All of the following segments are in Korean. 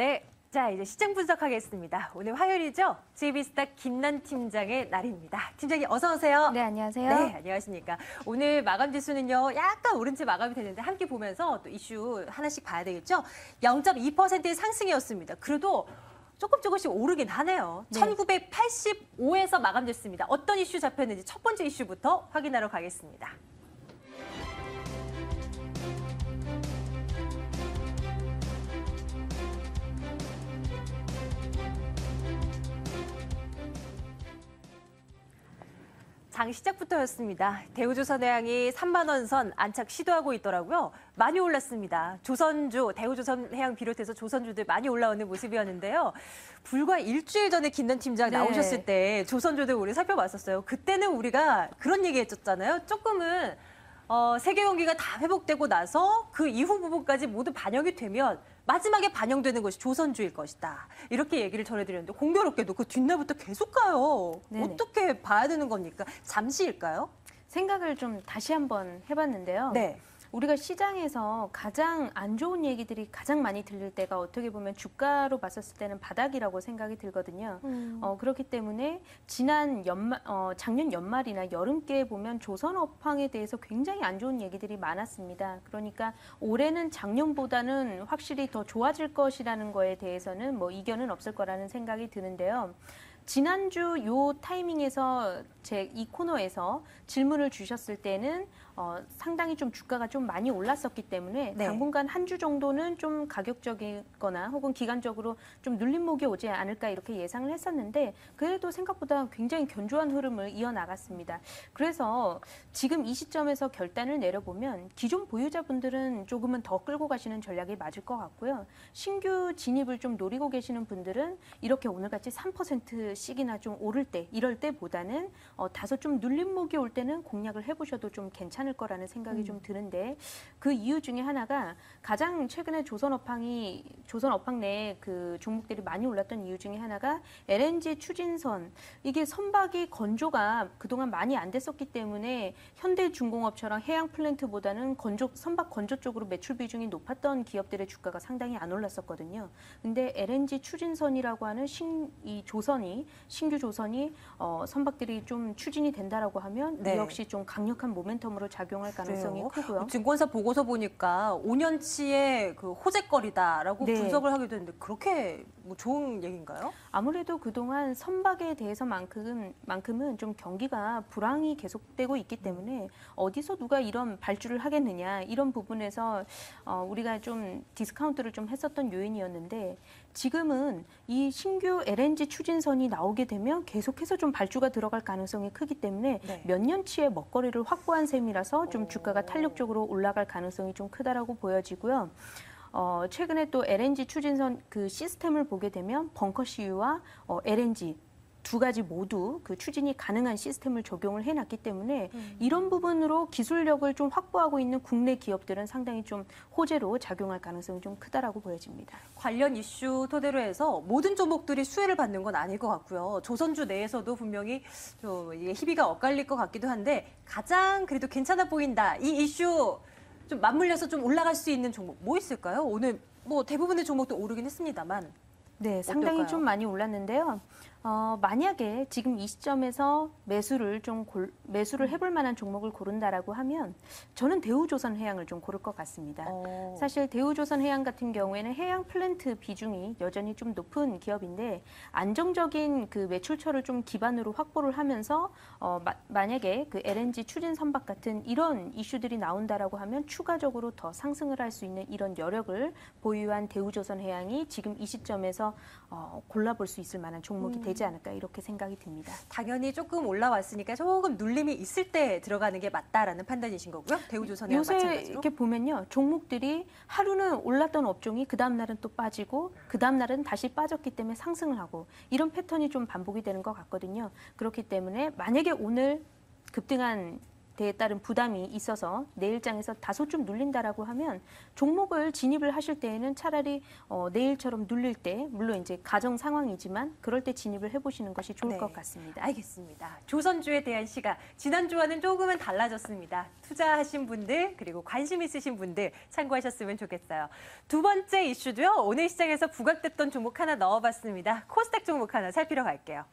네, 자 이제 시장 분석하겠습니다. 오늘 화요일이죠? JB스타 김난 팀장의 날입니다. 팀장님 어서 오세요. 네, 안녕하세요. 네, 안녕하십니까. 오늘 마감 지수는요, 약간 오른 채 마감이 되는데 함께 보면서 또 이슈 하나씩 봐야 되겠죠? 0.2%의 상승이었습니다. 그래도 조금씩 오르긴 하네요. 네. 1985에서 마감됐습니다. 어떤 이슈 잡혔는지 첫 번째 이슈부터 확인하러 가겠습니다. 장 시작부터였습니다. 대우조선해양이 3만 원 선 안착 시도하고 있더라고요. 많이 올랐습니다. 조선주, 대우조선해양 비롯해서 조선주들 많이 올라오는 모습이었는데요. 불과 일주일 전에 김난 팀장 네. 나오셨을 때 조선주들 우리 살펴봤었어요. 그때는 우리가 그런 얘기 했었잖아요. 조금은 세계 경기가 다 회복되고 나서 그 이후 부분까지 모두 반영이 되면 마지막에 반영되는 것이 조선주일 것이다. 이렇게 얘기를 전해드렸는데 공교롭게도 그 뒷날부터 계속 가요. 네네. 어떻게 봐야 되는 겁니까? 잠시일까요? 생각을 좀 다시 한번 해봤는데요. 네. 우리가 시장에서 가장 안 좋은 얘기들이 가장 많이 들릴 때가 어떻게 보면 주가로 봤었을 때는 바닥이라고 생각이 들거든요. 그렇기 때문에 지난 작년 연말이나 여름께 보면 조선업황에 대해서 굉장히 안 좋은 얘기들이 많았습니다. 그러니까 올해는 작년보다는 확실히 더 좋아질 것이라는 거에 대해서는 뭐 이견은 없을 거라는 생각이 드는데요. 지난주 요 타이밍에서 제 이 코너에서 질문을 주셨을 때는 상당히 좀 주가가 좀 많이 올랐었기 때문에 네. 당분간 한 주 정도는 좀 가격적이거나 혹은 기간적으로 좀 눌림목이 오지 않을까 이렇게 예상을 했었는데 그래도 생각보다 굉장히 견조한 흐름을 이어나갔습니다. 그래서 지금 이 시점에서 결단을 내려보면 기존 보유자분들은 조금은 더 끌고 가시는 전략이 맞을 것 같고요. 신규 진입을 좀 노리고 계시는 분들은 이렇게 오늘같이 3%씩이나 좀 오를 때 이럴 때보다는 다소 좀 눌림목이 올 때는 공략을 해보셔도 좀 괜찮을 거라는 생각이 좀 드는데 그 이유 중에 하나가 가장 최근에 조선업황 내 그 종목들이 많이 올랐던 이유 중에 하나가 LNG 추진선 이게 선박이 건조가 그동안 많이 안 됐었기 때문에 현대중공업처럼 해양 플랜트보다는 선박 건조 쪽으로 매출 비중이 높았던 기업들의 주가가 상당히 안 올랐었거든요. 근데 LNG 추진선이라고 하는 신규 조선이 선박들이 좀 추진이 된다라고 하면 네. 이 역시 좀 강력한 모멘텀으로 작용할 가능성이 그래요? 크고요. 증권사 보고서 보니까 5년치의 그 호재거리다라고 네. 분석을 하게 되는데 그렇게 뭐 좋은 얘기인가요? 아무래도 그동안 선박에 대해서만큼은 좀 경기가 불황이 계속되고 있기 때문에 어디서 누가 이런 발주를 하겠느냐 이런 부분에서 우리가 좀 디스카운트를 좀 했었던 요인이었는데 지금은 이 신규 LNG 추진선이 나오게 되면 계속해서 좀 발주가 들어갈 가능성이 크기 때문에 네. 몇 년치의 먹거리를 확보한 셈이라서 좀 주가가 탄력적으로 올라갈 가능성이 좀 크다라고 보여지고요. 최근에 또 LNG 추진선 그 시스템을 보게 되면 벙커 CU와 LNG 두 가지 모두 그 추진이 가능한 시스템을 적용을 해놨기 때문에 이런 부분으로 기술력을 좀 확보하고 있는 국내 기업들은 상당히 좀 호재로 작용할 가능성이 좀 크다라고 보여집니다. 관련 이슈 토대로 해서 모든 종목들이 수혜를 받는 건 아닐 것 같고요. 조선주 내에서도 분명히 좀 이게 희비가 엇갈릴 것 같기도 한데 가장 그래도 괜찮아 보인다. 이 이슈 좀 맞물려서 좀 올라갈 수 있는 종목 뭐 있을까요? 오늘 뭐 대부분의 종목도 오르긴 했습니다만. 네, 상당히 어떨까요? 좀 많이 올랐는데요. 만약에 지금 이 시점에서 매수를 해볼 만한 종목을 고른다라고 하면 저는 대우조선해양을 좀 고를 것 같습니다. 사실 대우조선해양 같은 경우에는 해양 플랜트 비중이 여전히 좀 높은 기업인데 안정적인 그 매출처를 좀 기반으로 확보를 하면서 만약에 그 LNG 추진 선박 같은 이런 이슈들이 나온다라고 하면 추가적으로 더 상승을 할 수 있는 이런 여력을 보유한 대우조선해양이 지금 이 시점에서 골라볼 수 있을 만한 종목이 되지 않을까 이렇게 생각이 듭니다. 당연히 조금 올라왔으니까 조금 눌림이 있을 때 들어가는 게 맞다라는 판단이신 거고요. 대우조선해양 요새 마찬가지로. 이렇게 보면요. 종목들이 하루는 올랐던 업종이 그 다음 날은 또 빠지고 그 다음 날은 다시 빠졌기 때문에 상승을 하고 이런 패턴이 좀 반복이 되는 것 같거든요. 그렇기 때문에 만약에 오늘 급등한 대에 따른 부담이 있어서 내일장에서 다소 좀 눌린다라고 하면 종목을 진입을 하실 때에는 차라리 내일처럼 눌릴 때 물론 이제 가정 상황이지만 그럴 때 진입을 해보시는 것이 좋을 네. 것 같습니다. 알겠습니다. 조선주에 대한 시각, 지난주와는 조금은 달라졌습니다. 투자하신 분들 그리고 관심 있으신 분들 참고하셨으면 좋겠어요. 두 번째 이슈도요. 오늘 시장에서 부각됐던 종목 하나 넣어봤습니다. 코스닥 종목 하나 살피러 갈게요.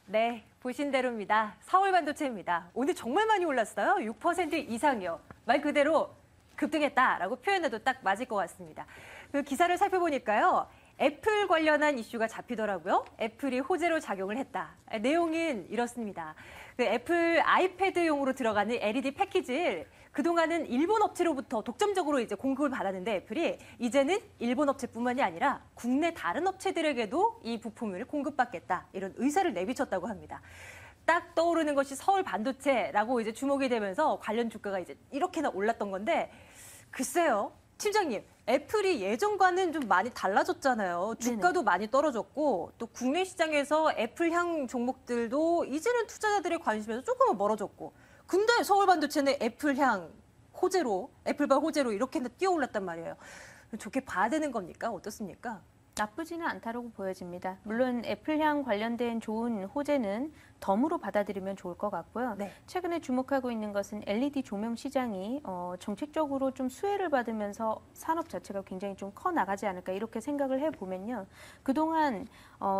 네, 보신 대로입니다. 서울반도체입니다. 오늘 정말 많이 올랐어요. 6% 이상이요. 말 그대로 급등했다라고 표현해도 딱 맞을 것 같습니다. 그 기사를 살펴보니까요. 애플 관련한 이슈가 잡히더라고요. 애플이 호재로 작용을 했다. 내용은 이렇습니다. 그 애플 아이패드용으로 들어가는 LED 패키지를 그동안은 일본 업체로부터 독점적으로 이제 공급을 받았는데 애플이 이제는 일본 업체뿐만이 아니라 국내 다른 업체들에게도 이 부품을 공급받겠다. 이런 의사를 내비쳤다고 합니다. 딱 떠오르는 것이 서울 반도체라고 이제 주목이 되면서 관련 주가가 이제 이렇게나 올랐던 건데 글쎄요. 팀장님, 애플이 예전과는 좀 많이 달라졌잖아요. 주가도 많이 떨어졌고 또 국내 시장에서 애플향 종목들도 이제는 투자자들의 관심에서 조금은 멀어졌고 근데 서울 반도체는 애플향 호재로, 애플발 호재로 이렇게 뛰어올랐단 말이에요. 좋게 봐야 되는 겁니까? 어떻습니까? 나쁘지는 않다고 보여집니다. 물론 애플향 관련된 좋은 호재는 덤으로 받아들이면 좋을 것 같고요. 네. 최근에 주목하고 있는 것은 LED 조명 시장이 정책적으로 좀 수혜를 받으면서 산업 자체가 굉장히 좀 커 나가지 않을까 이렇게 생각을 해보면요. 그동안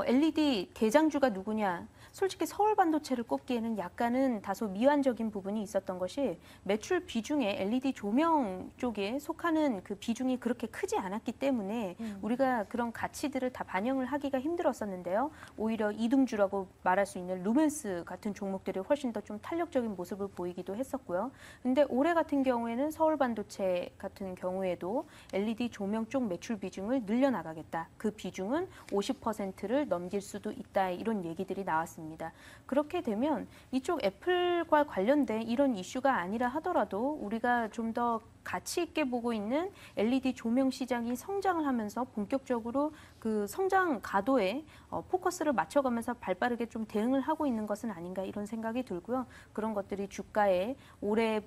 LED 대장주가 누구냐? 솔직히 서울 반도체를 꼽기에는 약간은 다소 미완적인 부분이 있었던 것이 매출 비중에 LED 조명 쪽에 속하는 그 비중이 그렇게 크지 않았기 때문에 우리가 그런 가치들을 다 반영을 하기가 힘들었었는데요. 오히려 이등주라고 말할 수 있는 루멘스 같은 종목들이 훨씬 더 좀 탄력적인 모습을 보이기도 했었고요. 근데 올해 같은 경우에는 서울 반도체 같은 경우에도 LED 조명 쪽 매출 비중을 늘려나가겠다. 그 비중은 50%를 넘길 수도 있다. 이런 얘기들이 나왔습니다. 그렇게 되면 이쪽 애플과 관련된 이런 이슈가 아니라 하더라도 우리가 좀 더 가치 있게 보고 있는 LED 조명 시장이 성장을 하면서 본격적으로 그 성장 가도에 포커스를 맞춰가면서 발빠르게 좀 대응을 하고 있는 것은 아닌가 이런 생각이 들고요. 그런 것들이 주가에 올해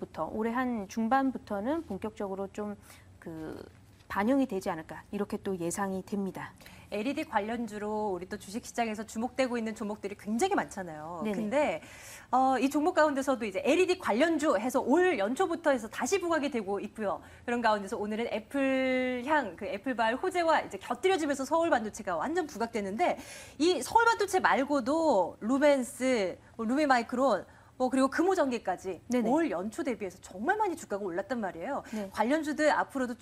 한 중반부터는 본격적으로 좀 반영이 되지 않을까 이렇게 또 예상이 됩니다. LED 관련주로 우리 또 주식시장에서 주목되고 있는 종목들이 굉장히 많잖아요. 네네. 근데 이 종목 가운데서도 이제 LED 관련주 해서 올 연초부터 해서 다시 부각이 되고 있고요. 그런 가운데서 오늘은 애플향, 그 애플발 호재와 이제 곁들여지면서 서울 반도체가 완전 부각되는데 이 서울 반도체 말고도 루멘스, 루미마이크론 그리고 금호전기까지 네네. 올 연초 대비해서 정말 많이 주가가 올랐단 말이에요. 네. 관련주들 앞으로도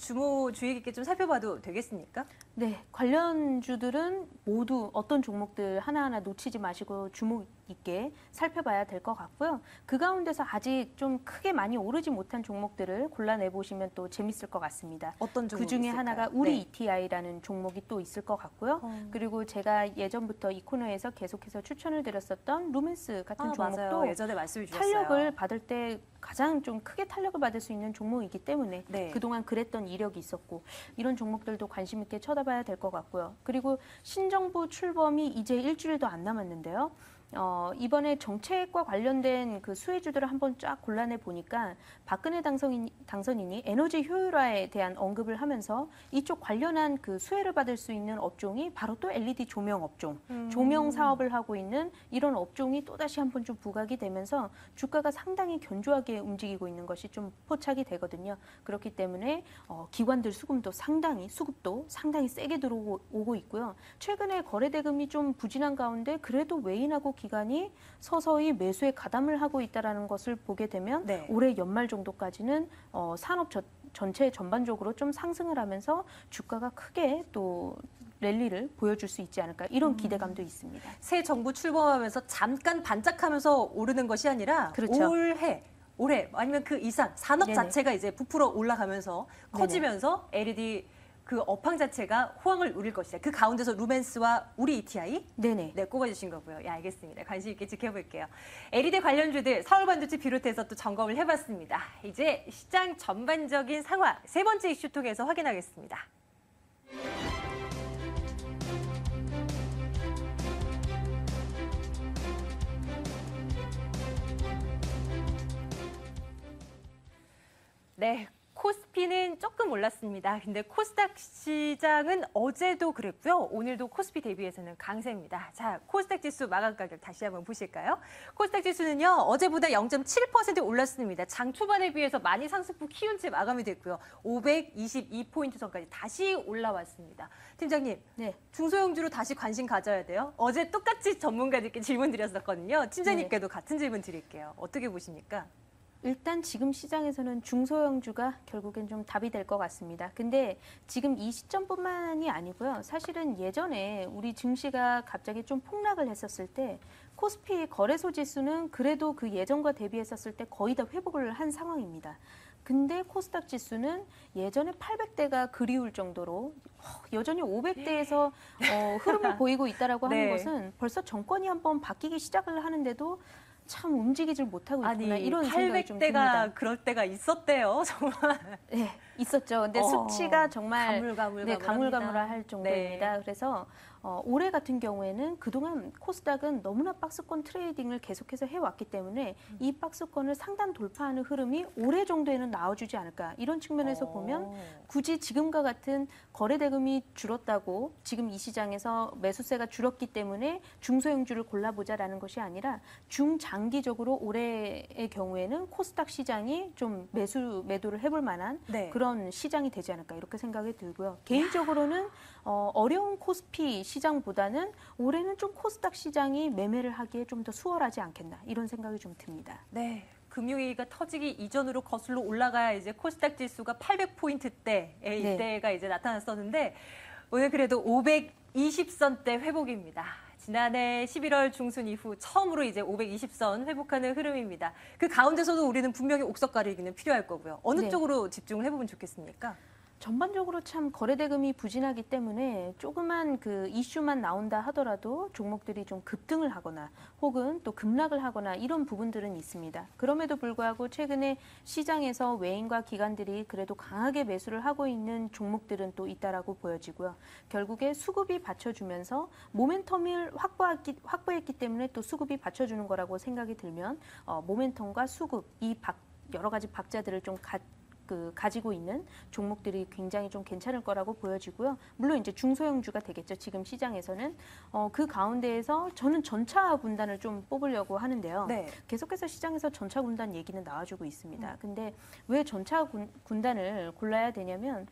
주의 깊게 좀 살펴봐도 되겠습니까? 네, 관련주들은 모두 어떤 종목들 하나하나 놓치지 마시고 주목 있게 살펴봐야 될 것 같고요. 그 가운데서 아직 좀 크게 많이 오르지 못한 종목들을 골라내 보시면 또 재밌을 것 같습니다. 어떤 종목이 그 중에 있을까요? 하나가 우리 네. ETI라는 종목이 또 있을 것 같고요. 그리고 제가 예전부터 이 코너에서 계속해서 추천을 드렸었던 루멘스 같은 종목도 맞아요. 예전에 말씀해 주셨어요. 탄력을 받을 때 가장 좀 크게 탄력을 받을 수 있는 종목이기 때문에 네. 그동안 그랬던 이력이 있었고 이런 종목들도 관심 있게 쳐다봐야 될 것 같고요. 그리고 신정부 출범이 이제 일주일도 안 남았는데요. 이번에 정책과 관련된 그 수혜주들을 한번 쫙 골라내 보니까 박근혜 당선인이 에너지 효율화에 대한 언급을 하면서 이쪽 관련한 그 수혜를 받을 수 있는 업종이 바로 또 LED 조명 업종, 조명 사업을 하고 있는 이런 업종이 또다시 한번 좀 부각이 되면서 주가가 상당히 견조하게 움직이고 있는 것이 좀 포착이 되거든요. 그렇기 때문에 기관들 수급도 상당히 세게 들어오고 있고요. 최근에 거래대금이 좀 부진한 가운데 그래도 외인하고 기관이 서서히 매수에 가담을 하고 있다는 것을 보게 되면 네. 올해 연말 정도까지는 산업 전체 전반적으로 좀 상승을 하면서 주가가 크게 또 랠리를 보여줄 수 있지 않을까 이런 기대감도 있습니다. 새 정부 출범하면서 잠깐 반짝하면서 오르는 것이 아니라 그렇죠. 올해 아니면 그 이상 산업 네네. 자체가 이제 부풀어 올라가면서 커지면서 LED 그 업황 자체가 호황을 누릴 것이다. 그 가운데서 루멘스와 우리 ETI 네네. 네, 꼽아주신 거고요. 예, 알겠습니다. 관심 있게 지켜볼게요. LED 관련주들 서울 반도체 비롯해서 또 점검을 해봤습니다. 이제 시장 전반적인 상황 세 번째 이슈 통해서 확인하겠습니다. 네. 코스피는 조금 올랐습니다. 근데 코스닥 시장은 어제도 그랬고요. 오늘도 코스피 대비해서는 강세입니다. 자, 코스닥 지수 마감 가격 다시 한번 보실까요? 코스닥 지수는요. 어제보다 0.7% 올랐습니다. 장 초반에 비해서 많이 상승폭 키운 채 마감이 됐고요. 522포인트 선까지 다시 올라왔습니다. 팀장님, 네. 중소형주로 다시 관심 가져야 돼요. 어제 똑같이 전문가들께 질문 드렸었거든요. 팀장님께도 같은 질문 드릴게요. 어떻게 보십니까? 일단 지금 시장에서는 중소형주가 결국엔 좀 답이 될 것 같습니다. 근데 지금 이 시점뿐만이 아니고요. 사실은 예전에 우리 증시가 갑자기 좀 폭락을 했었을 때 코스피 거래소 지수는 그래도 그 예전과 대비했었을 때 거의 다 회복을 한 상황입니다. 근데 코스닥 지수는 예전에 800대가 그리울 정도로 여전히 500대에서 흐름을 보이고 있다라고 하는 네. 것은 벌써 정권이 한번 바뀌기 시작을 하는데도 참 움직이질 못하고 있구나 이런 생각이 좀 800대가 듭니다. 그럴 때가 있었대요. 정말. 네, 있었죠. 근데 수치가 정말 가물가물합니다. 가물가물할 정도입니다. 그래서 올해 같은 경우에는 그동안 코스닥은 너무나 박스권 트레이딩을 계속해서 해왔기 때문에 이 박스권을 상단 돌파하는 흐름이 올해 정도에는 나와주지 않을까 이런 측면에서 보면 굳이 지금과 같은 거래 대금이 줄었다고 지금 이 시장에서 매수세가 줄었기 때문에 중소형주를 골라보자라는 것이 아니라 중장기적으로 올해의 경우에는 코스닥 시장이 좀 매도를 해볼 만한 네. 그런 시장이 되지 않을까 이렇게 생각이 들고요. 개인적으로는 어려운 코스피 시장보다는 올해는 좀 코스닥 시장이 매매를 하기에 좀 더 수월하지 않겠나 이런 생각이 좀 듭니다. 네. 금융위기가 터지기 이전으로 거슬러 올라가야 이제 코스닥 지수가 800포인트대 이때가 이제 나타났었는데 오늘 그래도 520선대 회복입니다. 지난해 11월 중순 이후 처음으로 이제 520선 회복하는 흐름입니다. 그 가운데서도 우리는 분명히 옥석 가리기는 필요할 거고요. 어느 네. 쪽으로 집중을 해보면 좋겠습니까? 전반적으로 참 거래 대금이 부진하기 때문에 조그만 그 이슈만 나온다 하더라도 종목들이 좀 급등을 하거나 혹은 또 급락을 하거나 이런 부분들은 있습니다. 그럼에도 불구하고 최근에 시장에서 외인과 기관들이 그래도 강하게 매수를 하고 있는 종목들은 또 있다라고 보여지고요. 결국에 수급이 받쳐주면서 모멘텀을 확보했기 때문에 또 수급이 받쳐주는 거라고 생각이 들면 모멘텀과 수급 이 여러 가지 박자들을 좀 가지고 있는 종목들이 굉장히 좀 괜찮을 거라고 보여지고요. 물론 이제 중소형주가 되겠죠. 지금 시장에서는 그 가운데에서 저는 전차 군단을 좀 뽑으려고 하는데요. 네. 계속해서 시장에서 전차 군단 얘기는 나와주고 있습니다. 근데 왜 전차 군단을 골라야 되냐면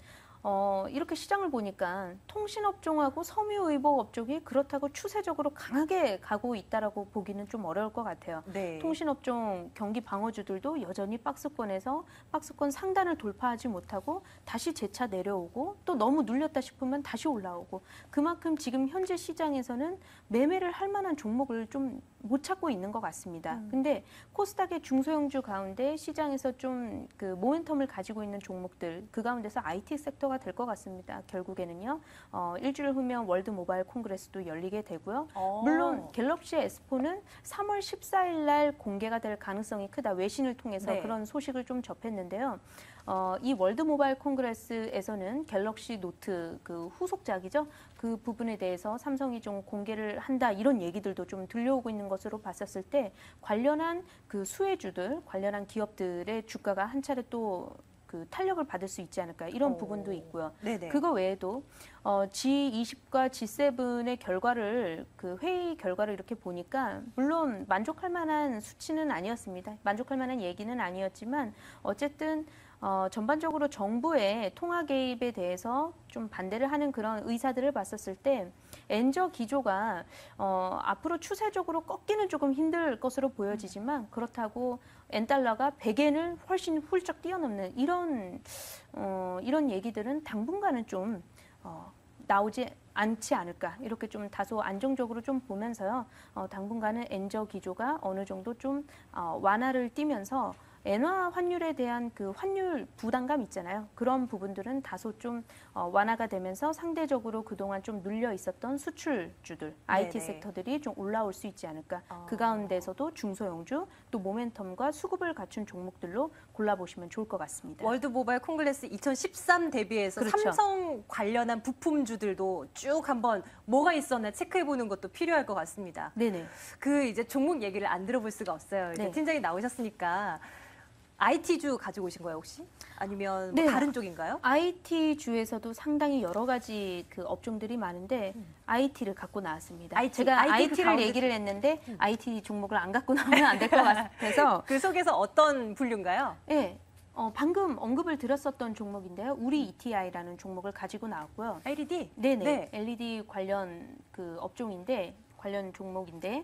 이렇게 시장을 보니까 통신업종하고 섬유의복 업종이 그렇다고 추세적으로 강하게 가고 있다라고 보기는 좀 어려울 것 같아요. 네. 통신업종 경기 방어주들도 여전히 박스권에서 박스권 상단을 돌파하지 못하고 다시 재차 내려오고 또 너무 눌렸다 싶으면 다시 올라오고 그만큼 지금 현재 시장에서는 매매를 할 만한 종목을 좀 못 찾고 있는 것 같습니다. 근데 코스닥의 중소형주 가운데 시장에서 좀 그 모멘텀을 가지고 있는 종목들 그 가운데서 IT 섹터가 될 것 같습니다. 결국에는요. 일주일 후면 월드 모바일 콩그레스도 열리게 되고요. 물론 갤럭시 S4는 3월 14일 날 공개가 될 가능성이 크다. 외신을 통해서 네. 그런 소식을 좀 접했는데요. 이 월드 모바일 콩그레스에서는 갤럭시 노트 그 후속작이죠. 그 부분에 대해서 삼성이 좀 공개를 한다 이런 얘기들도 좀 들려오고 있는 것으로 봤었을 때 관련한 그 수혜주들, 관련한 기업들의 주가가 한 차례 또 그 탄력을 받을 수 있지 않을까 이런 부분도 있고요. 네네. 그거 외에도 G20과 G7의 결과를 그 회의 결과를 이렇게 보니까 물론 만족할 만한 수치는 아니었습니다. 만족할 만한 얘기는 아니었지만 어쨌든 전반적으로 정부의 통화 개입에 대해서 좀 반대를 하는 그런 의사들을 봤었을 때 엔저 기조가 앞으로 추세적으로 꺾기는 조금 힘들 것으로 보여지지만 그렇다고 엔달러가 100엔을 훨씬 훌쩍 뛰어넘는 이런 얘기들은 당분간은 좀 나오지 않지 않을까 이렇게 좀 다소 안정적으로 좀 보면서요. 당분간은 엔저 기조가 어느 정도 좀 완화를 띠면서 엔화 환율에 대한 그 환율 부담감 있잖아요. 그런 부분들은 다소 좀 완화가 되면서 상대적으로 그동안 좀 눌려 있었던 수출주들, IT 네네. 섹터들이 좀 올라올 수 있지 않을까. 그 가운데서도 중소형주, 또 모멘텀과 수급을 갖춘 종목들로 골라보시면 좋을 것 같습니다. 월드 모바일 콩글레스 2013 대비해서 그렇죠. 삼성 관련한 부품주들도 쭉 한번 뭐가 있었나 체크해보는 것도 필요할 것 같습니다. 네네. 그 이제 종목 얘기를 안 들어볼 수가 없어요. 이제 네. 팀장님 나오셨으니까 IT주 가지고 오신 거예요, 혹시? 아니면 뭐 네. 다른 쪽인가요? IT 주에서도 상당히 여러 가지 그 업종들이 많은데 IT를 갖고 나왔습니다. 제가 IT 그 IT를 가운데 얘기를 했는데 IT 종목을 안 갖고 나오면 안 될 것 같아서 그 속에서 어떤 분류인가요? 네, 방금 언급을 드렸었던 종목인데요. 우리 ETI라는 종목을 가지고 나왔고요. LED? 네네, 네. LED 관련 그 업종인데 관련 종목인데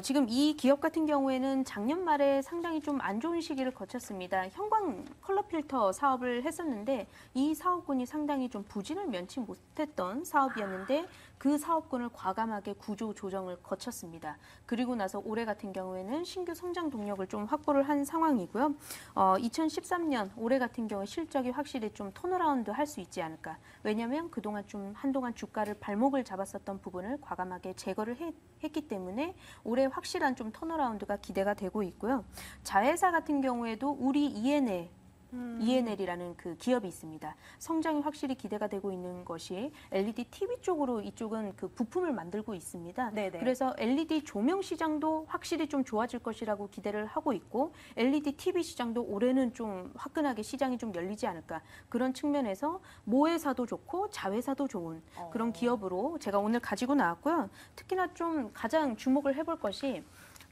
지금 이 기업 같은 경우에는 작년 말에 상당히 좀 안 좋은 시기를 거쳤습니다. 형광 컬러 필터 사업을 했었는데 이 사업군이 상당히 좀 부진을 면치 못했던 사업이었는데 그 사업군을 과감하게 구조 조정을 거쳤습니다. 그리고 나서 올해 같은 경우에는 신규 성장 동력을 좀 확보를 한 상황이고요. 2013년 올해 같은 경우 실적이 확실히 좀 턴어라운드 할 수 있지 않을까. 왜냐하면 그동안 좀 한동안 주가를 발목을 잡았었던 부분을 과감하게 제거를 했기 때문에 올해 확실한 좀 턴어라운드가 기대가 되고 있고요. 자회사 같은 경우에도 우리 ENL이라는 그 기업이 있습니다. 성장이 확실히 기대가 되고 있는 것이 LED TV 쪽으로 이쪽은 그 부품을 만들고 있습니다. 네네. 그래서 LED 조명 시장도 확실히 좀 좋아질 것이라고 기대를 하고 있고 LED TV 시장도 올해는 좀 화끈하게 시장이 좀 열리지 않을까. 그런 측면에서 모회사도 좋고 자회사도 좋은 그런 기업으로 제가 오늘 가지고 나왔고요. 특히나 좀 가장 주목을 해볼 것이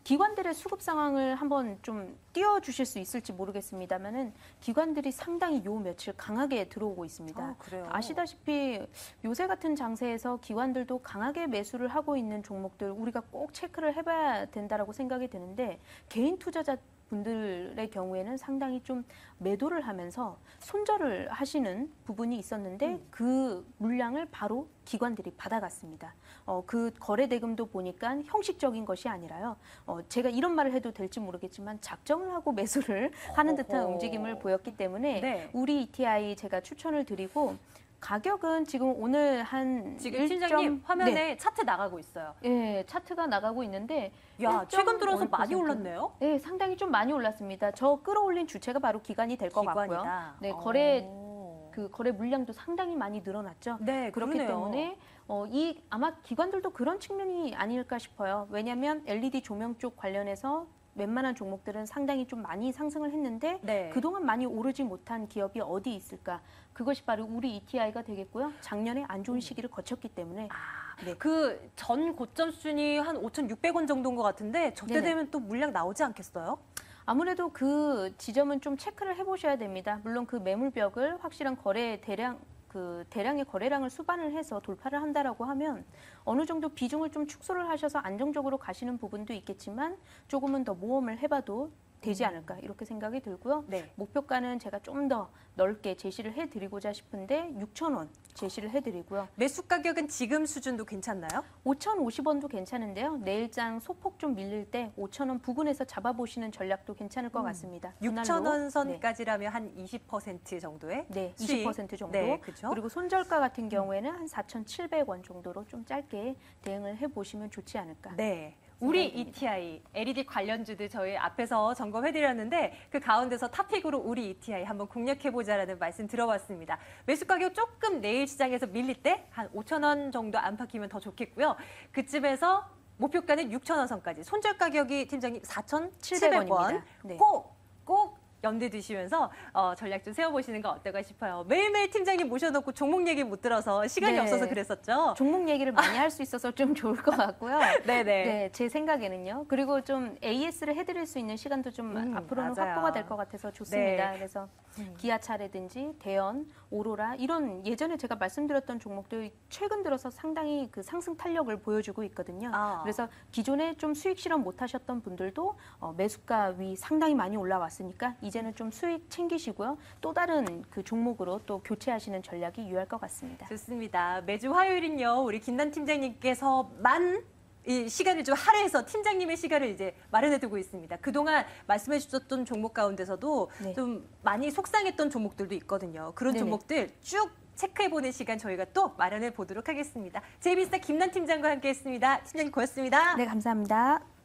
기관들의 수급 상황을 한번 좀 띄워주실 수 있을지 모르겠습니다만은 기관들이 상당히 요 며칠 강하게 들어오고 있습니다. 그래요? 아시다시피 요새 같은 장세에서 기관들도 강하게 매수를 하고 있는 종목들 우리가 꼭 체크를 해봐야 된다라고 생각이 드는데 개인 투자자 분들의 경우에는 상당히 좀 매도를 하면서 손절을 하시는 부분이 있었는데 그 물량을 바로 기관들이 받아갔습니다. 그 거래 대금도 보니까 형식적인 것이 아니라요. 제가 이런 말을 해도 될지 모르겠지만 작정을 하고 매수를 하는 듯한 움직임을 보였기 때문에 네. 우리 ETI 제가 추천을 드리고 가격은 지금 오늘 한 지금 팀장님 1점 화면에 네. 차트 나가고 있어요. 예, 차트가 나가고 있는데 야, 최근 들어서 많이 1.5%. 올랐네요. 네, 상당히 좀 많이 올랐습니다. 저 끌어올린 주체가 바로 기관이 될 것 같고요. 기관이다. 네, 오. 그 거래 물량도 상당히 많이 늘어났죠. 네, 그렇기 그러네요. 때문에 이 아마 기관들도 그런 측면이 아닐까 싶어요. 왜냐하면 LED 조명 쪽 관련해서 웬만한 종목들은 상당히 좀 많이 상승을 했는데 네. 그동안 많이 오르지 못한 기업이 어디 있을까? 그것이 바로 우리 ETI가 되겠고요. 작년에 안 좋은 시기를 거쳤기 때문에 네. 그 전 고점 수준이 한 5,600원 정도인 것 같은데 저때 네네. 되면 또 물량 나오지 않겠어요? 아무래도 그 지점은 좀 체크를 해보셔야 됩니다. 물론 그 매물벽을 확실한 거래 대량의 거래량을 수반을 해서 돌파를 한다라고 하면 어느 정도 비중을 좀 축소를 하셔서 안정적으로 가시는 부분도 있겠지만 조금은 더 모험을 해봐도 되지 않을까 이렇게 생각이 들고요. 네. 목표가는 제가 좀 더 넓게 제시를 해드리고자 싶은데 6,000원 제시를 해드리고요. 매수 가격은 지금 수준도 괜찮나요? 5,050원도 괜찮은데요. 내일장 소폭 좀 밀릴 때 5,000원 부근에서 잡아보시는 전략도 괜찮을 것 같습니다. 그날로. 6,000원 네. 선까지라면 한 20% 정도의 네, 수익. 20% 정도. 네, 그렇죠. 그리고 손절가 같은 경우에는 한 4,700원 정도로 좀 짧게 대응을 해보시면 좋지 않을까. 네. 우리 생각입니다. ETI, LED 관련주들 저희 앞에서 점검해드렸는데 그 가운데서 탑픽으로 우리 ETI 한번 공략해보자라는 말씀 들어봤습니다. 매수 가격 조금 내일 시장에서 밀릴 때 한 5,000원 정도 안팎이면 더 좋겠고요. 그쯤에서 목표가는 6,000원 선까지. 손절 가격이 팀장님 4,700원. 700원입니다. 네. 꼭 염두에 두시면서 전략 좀 세워보시는 거 어떨까 싶어요. 매일매일 팀장님 모셔놓고 종목 얘기 못 들어서 시간이 네. 없어서 그랬었죠. 종목 얘기를 많이 할 수 있어서 좀 좋을 것 같고요. 네네. 네, 제 생각에는요. 그리고 좀 AS를 해드릴 수 있는 시간도 좀 앞으로는 맞아요. 확보가 될 것 같아서 좋습니다. 네. 그래서 기아차라든지 대연, 오로라 이런 예전에 제가 말씀드렸던 종목들 최근 들어서 상당히 그 상승 탄력을 보여주고 있거든요. 그래서 기존에 좀 수익 실험 못하셨던 분들도 매수가 위 상당히 많이 올라왔으니까 이제는 좀 수익 챙기시고요. 또 다른 그 종목으로 또 교체하시는 전략이 유효할 것 같습니다. 좋습니다. 매주 화요일은요, 우리 김단 팀장님께서만 이 시간을 좀 할애해서 팀장님의 시간을 이제 마련해 두고 있습니다. 그동안 말씀해 주셨던 종목 가운데서도 네. 좀 많이 속상했던 종목들도 있거든요. 그런 네네. 종목들 쭉 체크해보는 시간 저희가 또 마련해 보도록 하겠습니다. JB스타 김난 팀장과 함께했습니다. 팀장님 고맙습니다. 네, 감사합니다.